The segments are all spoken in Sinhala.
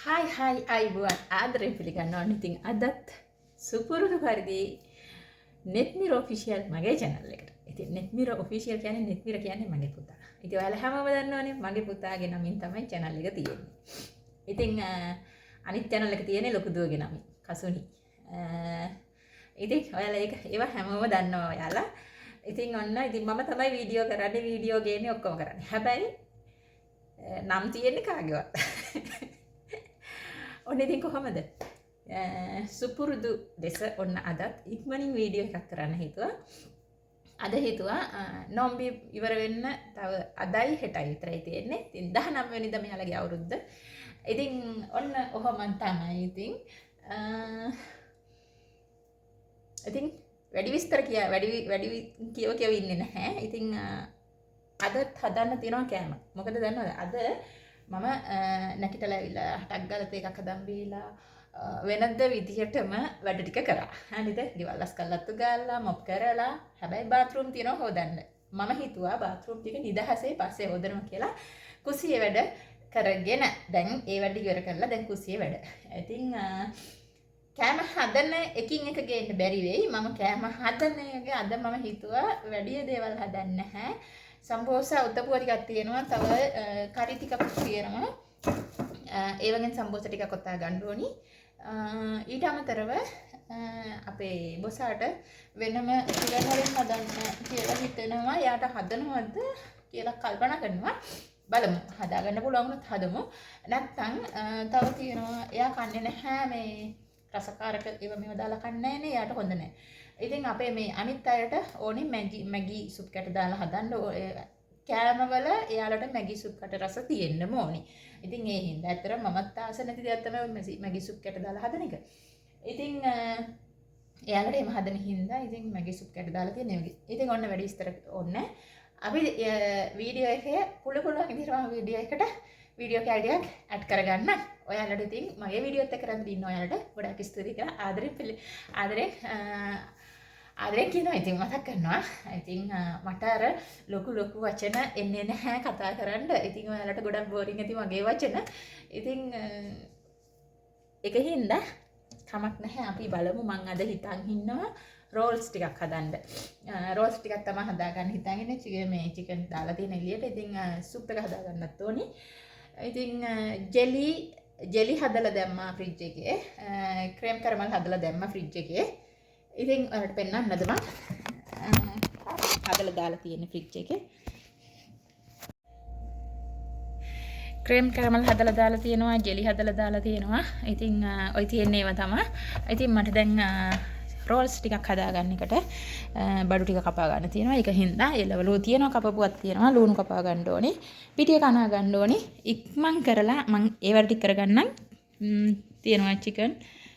Hai අයිබුවන් ආදරයෙන් පිළිගන්නවා. ඉතින් අදත් සුපුරුදු පරිදි netmir official මගේ channel එකට. ඉතින් netmir official කියන්නේ netmir කියන්නේ මගේ පුතා. ඉතින් ඔයාලා හැමෝම දන්නවනේ මගේ පුතාගේ නමින් තමයි channel එක තියෙන්නේ. ඉතින් අනිත් channel එක තියෙන්නේ ලොකු දුවගේ නමින් කසුනි. ඉතින් ඔයාලා ඒවා හැමෝම දන්නවා ඔයාලා. ඉතින් ඔන්න ඉතින් මම තමයි වීඩියෝ කරන්නේ වීඩියෝ ගේන්නේ ඔක්කොම කරන්නේ. හැබැයි නම් තියෙන්නේ කාගේවත්. ඔන්න ඉතින් කොහමද? සුපුරුදු දෙස ඔන්න අදත් ඉක්මනින් වීඩියෝ එකක් කරන්න හිතුවා. අද හිතුවා නොම්බි ඉවර වෙන්න තව අදයි හෙටයි විතරයි තියෙන්නේ. ඉතින් 19 වෙනිදා මෙයාලගේ අවුරුද්ද. ඉතින් ඔන්න ඔහොම තමයි ඉතින් වැඩි විස්තර වැඩි කියව ඉන්නේ නැහැ. ඉතින් අදත් හදන්න තියෙනවා කෑම. මොකද දන්නවද? අද මම නැකිටලා ඇවිල්ලා හටක් ගාලා තේ එකක් හදන් බීලා වෙනද විදියටම වැඩ ටික කරා. හරිද? ගෙවල් අස්කල්ලත්තු ගාලා මොප් කරලා හැබැයි බාත් รู ම් තියෙනවා හොදන්න. මම හිතුවා බාත් รู ම් ටික නිදහසේ පස්සේ හොදනවා කියලා කුසියේ වැඩ කරගෙන දැන් ඒ වැඩ ඉවර කරලා දැන් කුසියේ වැඩ. ඉතින් කෑම හදන එකින් එක ගේන්න බැරි වෙයි. මම කෑම හදන එක අද මම හිතුවා වැඩි දේවල් හදන්න නැහැ. සම්බෝසා උත්තපුව ටිකක් තියෙනවා. තව කරි ටිකක් තියෙනවා. ඒ වගේ සම්බෝසා ටිකක් ඔත්තා ගන්න ඕනි. ඊට අමතරව අපේ බොසාට වෙනම ඉවර් වලින් හදන්න කියලා හිතනවා. යාට හදනවද කියලා කල්පනා කරනවා. බලමු. හදාගන්න පුළුවන් වුණොත් හදමු. නැත්නම් තව තියෙනවා. එයා කන්නේ නැහැ මේ රසකාරක ඒවා මේව දාලා කන්නේ නැහැ නේ. යාට හොඳ නැහැ. ඉතින් අපේ මේ අනිත් අයට ඕනේ මැගි සුප් කැට දාලා හදන්න කෑමවල එයාලට මැගි සුප් කැට රස තියෙන්න ඕනේ. ඉතින් ඒ හින්දා ඇත්තට මමත් ආස නැති දෙයක් තමයි මැගි සුප් කැට දාලා හදන එක. ඉතින් එයාලට එහෙම හදන හින්දා ඉතින් මැගි සුප් කැට දාලා තියෙනවා. ඉතින් ඔන්න වැඩි විස්තර ඕනේ. අපි වීඩියෝ එකේ පුළුවන් විදිහට වීඩියෝ එකට වීඩියෝ කැඩියක් ඇඩ් කරගන්න. ඔයාලට ඉතින් මගේ වීඩියෝත් එක්ක කරන් ඉන්න ඔයාලට ගොඩාක් ස්තුතියි කියලා ආදරෙන් කියනවා. ඉතින් මතක් කරනවා. ඉතින් මට අර ලොකු වචන එන්නේ නැහැ කතා කරන්න. ඉතින් ඔයාලට ගොඩක් බෝරින් ඇති මගේ වචන. ඉතින් ඒකින්ද කමක් නැහැ. අපි බලමු. මං අද හිතන් ඉන්නවා රෝල්ස් ටිකක් හදන්න. රෝල්ස් ටිකක් තමයි හදාගන්න හිතන් ඉන්නේ. මේ චිකන් දාලා තියෙන එළියට. ඉතින් සුප් එක හදාගන්නත් ඕනි. ඉතින් ජෙලි හදලා දැම්මා ෆ්‍රිජ් එකේ. ක්‍රීම් කරමල් හදලා දැම්මා ෆ්‍රිජ් එකේ. ඉතින් ඔයාලට පෙන්නන්නද මම හදලා දාලා තියෙන ෆ්‍රිජ් එකේ. ක්‍රීම් කරමල් හදලා දාලා තියෙනවා, ජෙලි හදලා දාලා තියෙනවා. ඉතින් ඔය තියෙන ඒවා තමයි. ඉතින් මට දැන් රෝල්ස් ටිකක් හදාගන්න එකට බඩු ටික කපා ගන්න තියෙනවා. ඒක හින්දා එළවලු තියෙනවා, කපපුවක් තියෙනවා, ලුණු කපා ගන්න ඕනේ. පිටිය කනා ගන්න ඕනේ. ඉක්මන් කරලා මම ඒ වැඩ ටික කරගන්නම්. තියෙනවා චිකන්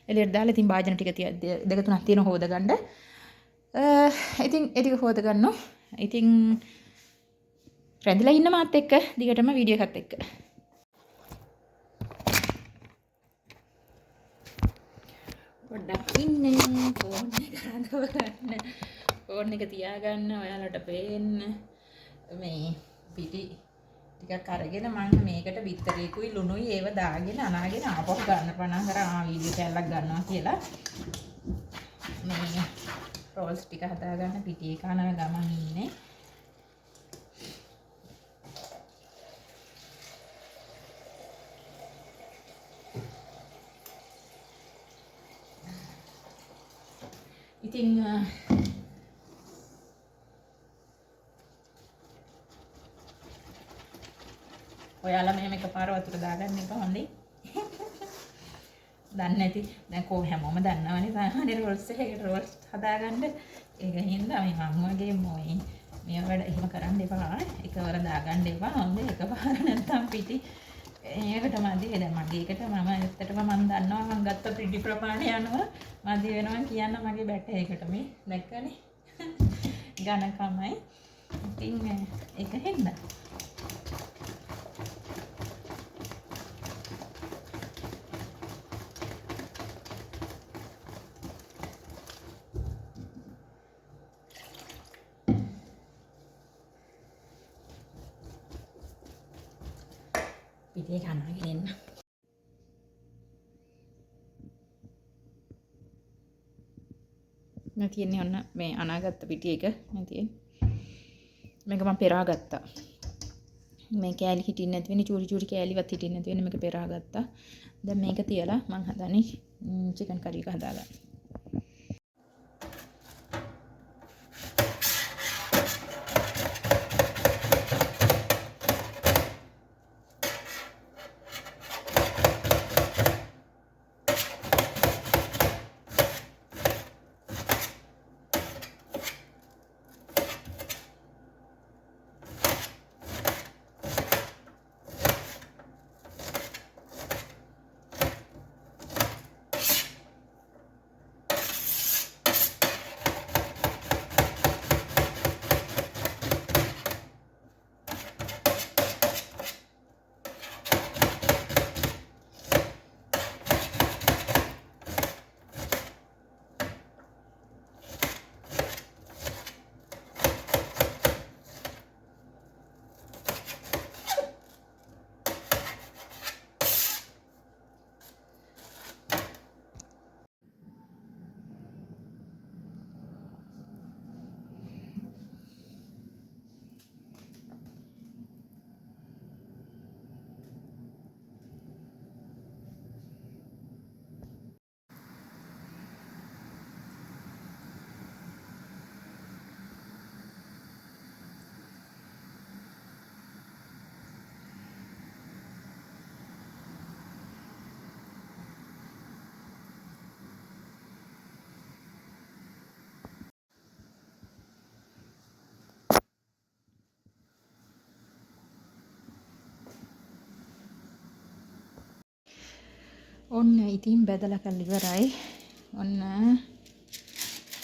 එළියට දාලා ඉතින් භාජන ටික දෙක තුනක් තියෙන හොද ගන්න. ඉතින් ඒ ටික හොද ගන්නවා. ඉතින් රැඳිලා ඉන්න මාත් එක්ක දිගටම වීඩියෝ එකත් එක්ක. පොඩ්ඩක් ඉන්නේ ෆෝන් එක හදව ගන්න. ෆෝන් එක තියාගන්න ඔයාලට පේන්න. මේ පිටි ටිකක් අරගෙන මම මේකට බිත්තරේකුයි ලුණුයි ඒව දාගෙන අනාගෙන ආපහු ගන්න පණ කරා වීඩියෝ කැල්ලක් ගන්නවා කියලා. මේ රෝල්ස් ටික හදාගන්න පිටියේ කන ගමන් ඉන්නේ. ඉතින් ඔයාලා මෙහෙම එකපාර වතුර දාගන්න එපා හොඳයි. දන්නේ නැති දැන් හැමෝම දන්නවනේ සාමාන්‍ය රෝල්ස් එකකට රෝල්ස් හදාගන්න. ඒක හින්දා මේ මම වගේ මොයි මේ වැඩ එහෙම කරන්න එපා. එකවර දාගන්න එපා. හොඳයි එකපාර නැත්තම් පිටි ඒකට මදි. දැන් මගේ එකට මම ඇත්තටම මම දන්නවා මම ගත්ත පිටි ප්‍රමාණය යනවා මදි වෙනවා කියන්න මගේ බැට ඒකට මේ දැක්කනේ ඝනකමයි. ඉතින් ඒක හින්දා පිටියේ කනවා ගෙන්න. තියෙන්නේ ඔන්න මේ අනාගත්ත පිටි එක මේ තියෙන්නේ. මේක මම පෙරා ගත්තා. මේ කෑලි හිටින්නේ නැති වෙන්නේ චූරි චූරි කෑලිවත් හිටින්නේ නැති වෙන්නේ මේක පෙරා ගත්තා. දැන් මේක තියලා මම හදන්නේ චිකන් කරි එක හදාගන්න. ඔන්න ඉතින් බැදලා කරලා ඉවරයි. ඔන්න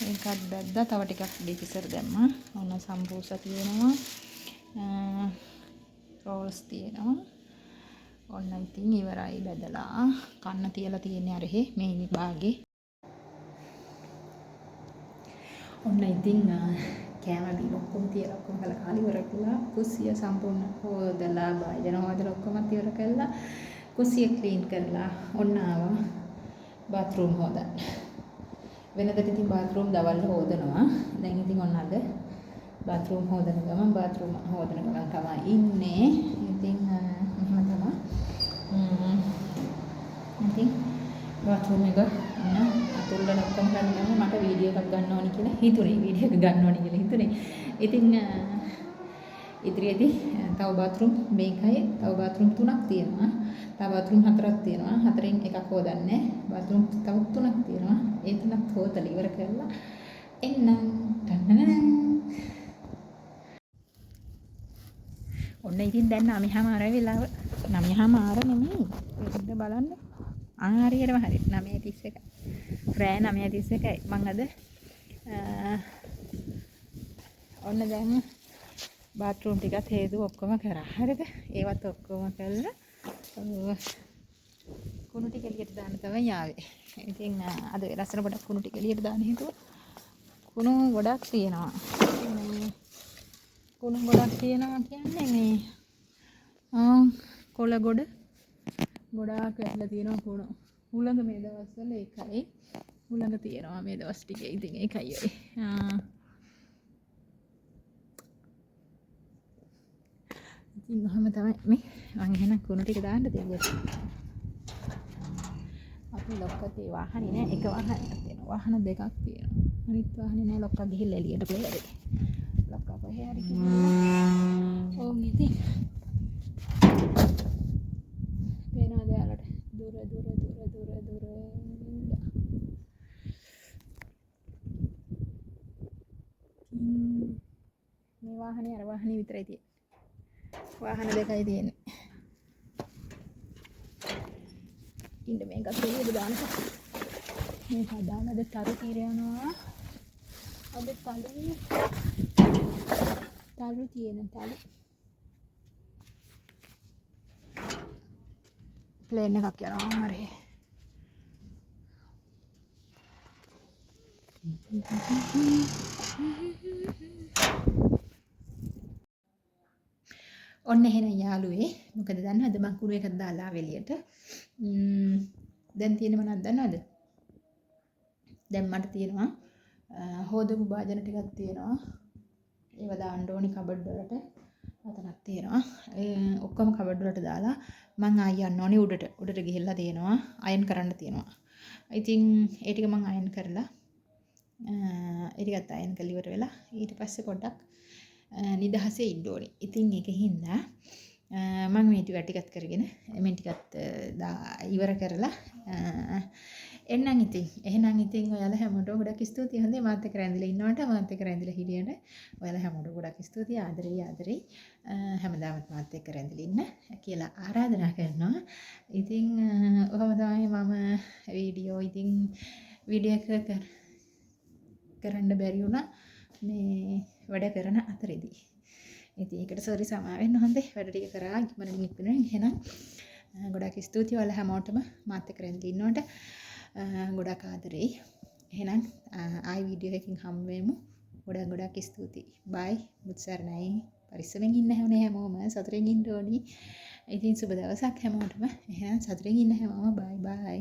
ඒකත් බැද්දා. තව ටිකක් ඩිපිසර් දැම්මා. ඔන්න සම්බූසා තියෙනවා. රෝල්ස් තියෙනවා. ඔන්න ඉතින් ඉවරයි බැදලා. කන්න තියලා තියෙන්නේ අර මේ භාගේ. ඔන්න ඉතින් කෑම බීම ඔක්කොම තියලා ඔක්කොම කළා කාලි ඉවර කළා. කුස්සිය සම්පූර්ණ හොදලා භාජන හොදලා ඔක්කොම ඉවර කළා. කුස්සිය ක්ලීන් කරලා ඔන්න ආවා බාත්රූම් හොදන්න. වෙනදට ඉතින් බාත්රූම් දවල් හොදනවා. දැන් ඉතින් ඔන්න අද බාත්රූම් හොදන ගමන් තමයි ඉන්නේ. ඉතින් මෙහෙම තමයි. ඉතින් බාත්රූම් එක අතුල්ලන ඔක්කොම ගන්නම මට වීඩියෝ එකක් ගන්න ඕනි කියලා හිතුනේ. ඉතින් ඉදිරියේදී තව බාත්රූම් මේකයි තව බාත්රූම් 3ක් තියෙනවා. තව බාත්රූම් 4ක් තියෙනවා. 4න් එකක් හොදන්නේ. බාත්රූම් තව 3ක් තියෙනවා. ඒ 3ක් හොදලා ඉවර කරලා එන්නම්. ඔන්න ඉතින් දැන් 9:00 වෙලාව. 9:00 නෙමෙයි. පෙරද බලන්න. හරියටම හරි 9:31. රෑ 9:31යි. මං අද ඔන්න දැන් බාත්රූම් ටිකත් හේතු ඔක්කොම කරා. හරිද? ඒවත් ඔක්කොම කළා. කුණු ටික එළියට දාන්න තමයි ආවේ. ඉතින් අද ලස්සන ගොඩක් කුණු ටික එළියට දාන්න හේතුව කුණු ගොඩක් තියෙනවා. කුණු ගොඩක් තියෙනවා කියන්නේ මේ කොළ ගොඩක් වැටලා තියෙනවා කුණු. උලඟ මේ දවස්වල ඒකයි. උලඟ තියෙනවා මේ දවස් ටිකේ. ඉතින් ඒකයි ඔය. ඉතින් ඔහම තමයි මේ මං එහෙනම් කුණු ටික දාන්න දෙන්නේ. අපි ලොක්කේ වාහනේ නෑ එක වාහනයක් තියෙනවා. වාහන දෙකක් තියෙනවා. අනිත් වාහනේ නෑ ලොක්කා ගිහිල්ලා එළියට පෙරේ. ලොක්කා කොහේ හරි ගිහිල්ලා. ඕම් ඉතින්. පේනවාද යාලට? දුර. මේ වාහනේ අර වාහනේ විතරයි තියෙන්නේ. වාහන දෙකයි තියෙන්නේ. ඉන්න මේකත් එළියට දාන්නකෝ. මේ හදානද තරු తీර යනවා. අද තරු තියෙන තරු. ප්ලේන් එකක් යනවා මරේ. ඔන්න එහෙනම් යාළුවේ මොකද දන්නවද මං කුණු එකක් දාලා එළියට දැන් තියෙන මොනවද දන්නවද දැන් මට තියෙනවා හොදපු භාජන ටිකක් තියෙනවා. ඒව දාන්න ඕනි කබඩ් වලට. අතනක් තියෙනවා. ඔක්කොම කබඩ් වලට දාලා මං ආයෙ යන්න ඕනි උඩට. උඩට ගිහිල්ලා තියෙනවා අයන් කරන්න තියෙනවා. ඉතින් ඒ ටික මං අයන් කරලා ඒ ටිකත් අයන් කරලා ඉවර වෙලා ඊට පස්සේ පොඩ්ඩක් නිදහසේ ඉන්න ඕනි. ඉතින් ඒකින්ද මම මේ ටිකත් කරගෙන මේ ටිකත් ඉවර කරලා එන්නම් ඉතින්. එහෙනම් ඉතින් ඔයාලා හැමෝටම ගොඩක් ස්තුතියි. හොඳේ මාත් එක්ක රැඳිලා ඉන්නවට මාත් එක්ක රැඳිලා හිටියට ඔයාලා හැමෝටම ගොඩක් ස්තුතියි. ආදරේ හැමදාම මාත් එක්ක රැඳිලා ඉන්න කියලා ආරාධනා කරනවා. ඉතින් ඔහොම තමයි මම වීඩියෝ එක කරන්න බැරි වුණා මේ වැඩ කරන අතරේදී. ඉතින් ඒකට සෝරි සමා වෙන්න හොඳේ. වැඩ ටික කරා ඉක්මනට නිප්පුණා. එහෙනම් ගොඩක් ස්තුතියි ඔයාලා හැමෝටම මාත් එක්ක රැඳිලා ඉන්නවට. ගොඩක් ආදරෙයි. එහෙනම් ආයි වීඩියෝ එකකින් හමු වෙමු. ගොඩක් ස්තුතියි. බයි. මුත්සරණයි. පරිස්සමෙන් ඉන්න හැමෝම සතුටින් ඉන්න ඕනි. ඉතින් සුබ දවසක් හැමෝටම. එහෙනම් සතුටින් ඉන්න හැමෝම බයි බයි.